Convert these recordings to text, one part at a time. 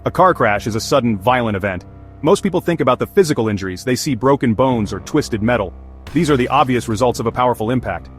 A car crash is a sudden, violent event. Most people think about the physical injuries. They see broken bones or twisted metal. These are the obvious results of a powerful impact.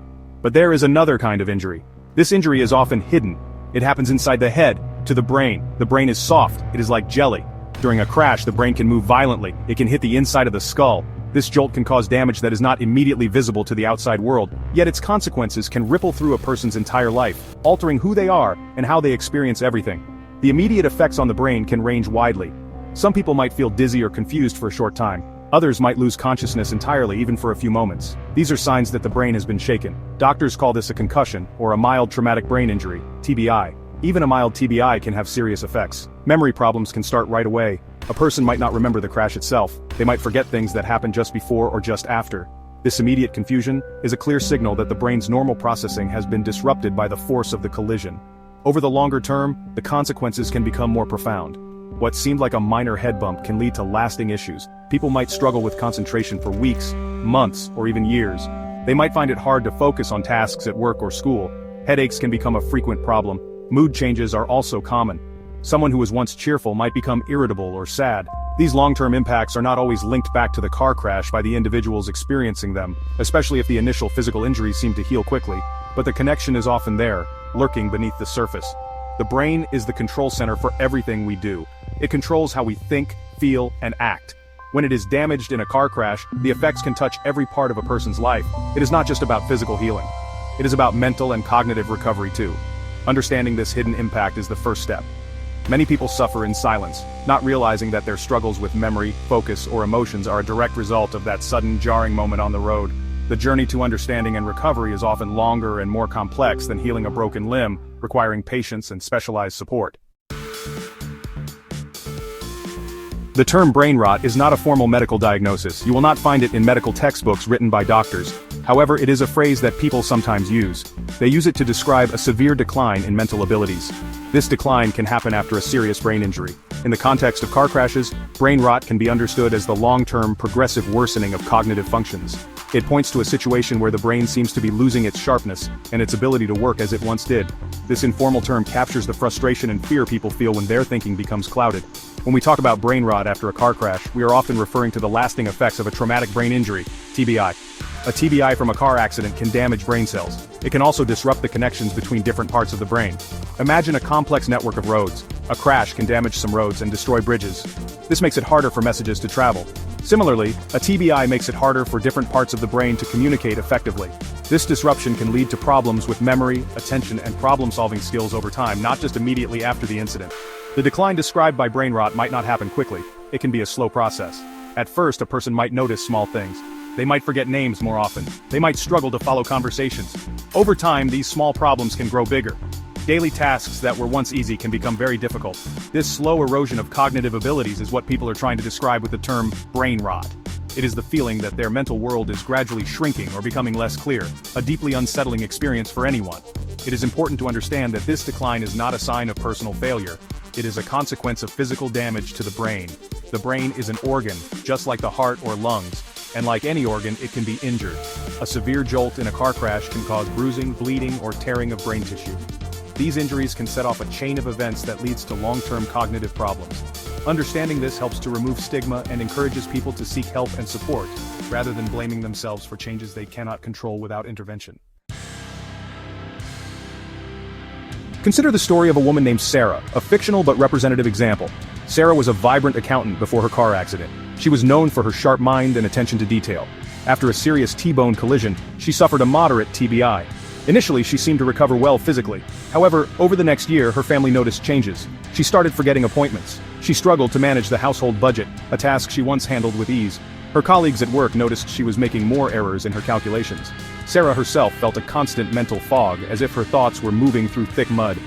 But there is another kind of injury. This injury is often hidden. It happens inside the head, to the brain. The brain is soft, it is like jelly. During a crash, the brain can move violently. It can hit the inside of the skull. This jolt can cause damage that is not immediately visible to the outside world, yet its consequences can ripple through a person's entire life, altering who they are and how they experience everything. The immediate effects on the brain can range widely. Some people might feel dizzy or confused for a short time. Others might lose consciousness entirely, even for a few moments. These are signs that the brain has been shaken. Doctors call this a concussion, or a mild traumatic brain injury, TBI. Even a mild TBI can have serious effects. Memory problems can start right away. A person might not remember the crash itself. They might forget things that happened just before or just after. This immediate confusion is a clear signal that the brain's normal processing has been disrupted by the force of the collision. Over the longer term, the consequences can become more profound. What seemed like a minor head bump can lead to lasting issues. People might struggle with concentration for weeks, months, or even years. They might find it hard to focus on tasks at work or school. Headaches can become a frequent problem. Mood changes are also common. Someone who was once cheerful might become irritable or sad. These long-term impacts are not always linked back to the car crash by the individuals experiencing them, especially if the initial physical injuries seem to heal quickly, but the connection is often there, lurking beneath the surface. The brain is the control center for everything we do. It controls how we think, feel, and act. When it is damaged in a car crash, the effects can touch every part of a person's life. It is not just about physical healing. It is about mental and cognitive recovery too. Understanding this hidden impact is the first step. Many people suffer in silence, not realizing that their struggles with memory, focus, or emotions are a direct result of that sudden jarring moment on the road. The journey to understanding and recovery is often longer and more complex than healing a broken limb, requiring patience and specialized support. The term brain rot is not a formal medical diagnosis. You will not find it in medical textbooks written by doctors. However, it is a phrase that people sometimes use. They use it to describe a severe decline in mental abilities. This decline can happen after a serious brain injury. In the context of car crashes, brain rot can be understood as the long-term, progressive worsening of cognitive functions. It points to a situation where the brain seems to be losing its sharpness and its ability to work as it once did. This informal term captures the frustration and fear people feel when their thinking becomes clouded. When we talk about brain rot after a car crash, we are often referring to the lasting effects of a traumatic brain injury, TBI. A TBI from a car accident can damage brain cells. It can also disrupt the connections between different parts of the brain. Imagine a complex network of roads. A crash can damage some roads and destroy bridges. This makes it harder for messages to travel. Similarly, a TBI makes it harder for different parts of the brain to communicate effectively. This disruption can lead to problems with memory, attention, and problem-solving skills over time, not just immediately after the incident. The decline described by brain rot might not happen quickly. It can be a slow process. At first, a person might notice small things. They might forget names more often. They might struggle to follow conversations. Over time, these small problems can grow bigger. Daily tasks that were once easy can become very difficult. This slow erosion of cognitive abilities is what people are trying to describe with the term brain rot. It is the feeling that their mental world is gradually shrinking or becoming less clear, a deeply unsettling experience for anyone. It is important to understand that this decline is not a sign of personal failure. It is a consequence of physical damage to the brain. The brain is an organ, just like the heart or lungs, and like any organ, it can be injured. A severe jolt in a car crash can cause bruising, bleeding, or tearing of brain tissue. These injuries can set off a chain of events that leads to long-term cognitive problems. Understanding this helps to remove stigma and encourages people to seek help and support, rather than blaming themselves for changes they cannot control without intervention. Consider the story of a woman named Sarah, a fictional but representative example. Sarah was a vibrant accountant before her car accident. She was known for her sharp mind and attention to detail. After a serious T-bone collision, she suffered a moderate TBI. Initially, she seemed to recover well physically. However, over the next year, her family noticed changes. She started forgetting appointments. She struggled to manage the household budget, a task she once handled with ease. Her colleagues at work noticed she was making more errors in her calculations. Sarah herself felt a constant mental fog, as if her thoughts were moving through thick mud.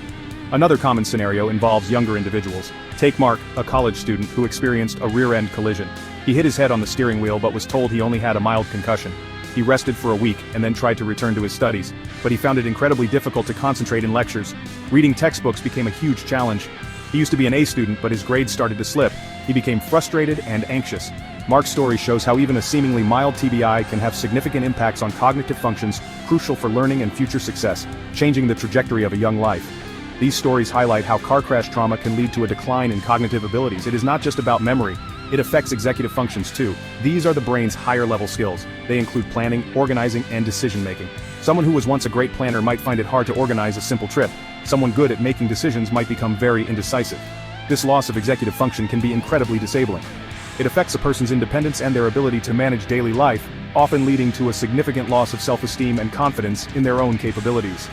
Another common scenario involves younger individuals. Take Mark, a college student who experienced a rear-end collision. He hit his head on the steering wheel but was told he only had a mild concussion. He rested for a week and then tried to return to his studies, but he found it incredibly difficult to concentrate in lectures. Reading textbooks became a huge challenge. He used to be an A student, but his grades started to slip. He became frustrated and anxious. Mark's story shows how even a seemingly mild TBI can have significant impacts on cognitive functions crucial for learning and future success, changing the trajectory of a young life. These stories highlight how car crash trauma can lead to a decline in cognitive abilities. It is not just about memory, it affects executive functions too. These are the brain's higher-level skills. They include planning, organizing, and decision-making. Someone who was once a great planner might find it hard to organize a simple trip. Someone good at making decisions might become very indecisive. This loss of executive function can be incredibly disabling. It affects a person's independence and their ability to manage daily life, often leading to a significant loss of self-esteem and confidence in their own capabilities.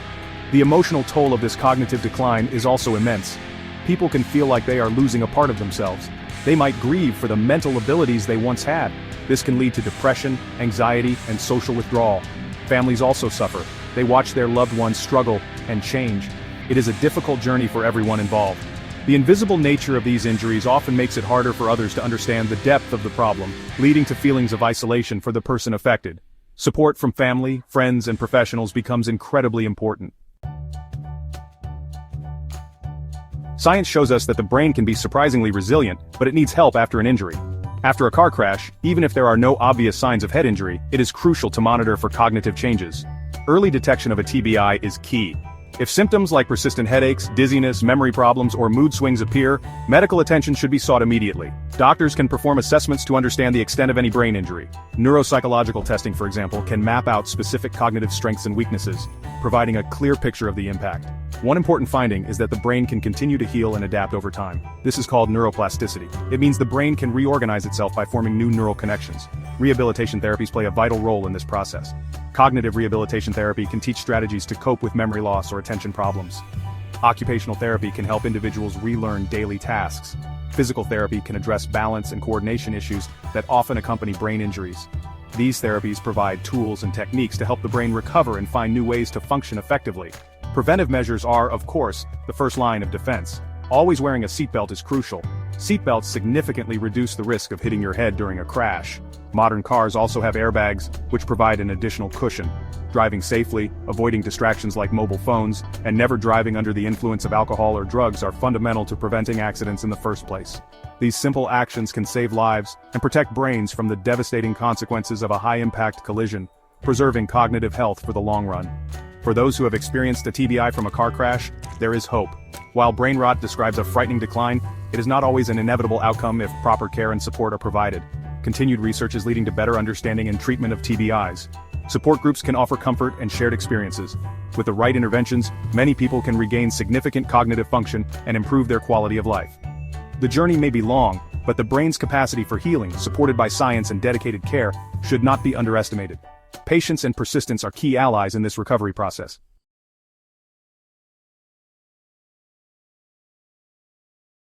The emotional toll of this cognitive decline is also immense. People can feel like they are losing a part of themselves. They might grieve for the mental abilities they once had. This can lead to depression, anxiety, and social withdrawal. Families also suffer. They watch their loved ones struggle and change. It is a difficult journey for everyone involved. The invisible nature of these injuries often makes it harder for others to understand the depth of the problem, leading to feelings of isolation for the person affected. Support from family, friends, and professionals becomes incredibly important. Science shows us that the brain can be surprisingly resilient, but it needs help after an injury. After a car crash, even if there are no obvious signs of head injury, it is crucial to monitor for cognitive changes. Early detection of a TBI is key. If symptoms like persistent headaches, dizziness, memory problems, or mood swings appear, medical attention should be sought immediately. Doctors can perform assessments to understand the extent of any brain injury. Neuropsychological testing, for example, can map out specific cognitive strengths and weaknesses, providing a clear picture of the impact. One important finding is that the brain can continue to heal and adapt over time. This is called neuroplasticity. It means the brain can reorganize itself by forming new neural connections. Rehabilitation therapies play a vital role in this process. Cognitive rehabilitation therapy can teach strategies to cope with memory loss or attention problems. Occupational therapy can help individuals relearn daily tasks. Physical therapy can address balance and coordination issues that often accompany brain injuries. These therapies provide tools and techniques to help the brain recover and find new ways to function effectively. Preventive measures are, of course, the first line of defense. Always wearing a seatbelt is crucial. Seatbelts significantly reduce the risk of hitting your head during a crash. Modern cars also have airbags, which provide an additional cushion. Driving safely, avoiding distractions like mobile phones, and never driving under the influence of alcohol or drugs are fundamental to preventing accidents in the first place. These simple actions can save lives and protect brains from the devastating consequences of a high-impact collision, preserving cognitive health for the long run. For those who have experienced a TBI from a car crash, there is hope. While brain rot describes a frightening decline, it is not always an inevitable outcome if proper care and support are provided. Continued research is leading to better understanding and treatment of TBIs. Support groups can offer comfort and shared experiences. With the right interventions, many people can regain significant cognitive function and improve their quality of life. The journey may be long, but the brain's capacity for healing, supported by science and dedicated care, should not be underestimated. Patience and persistence are key allies in this recovery process.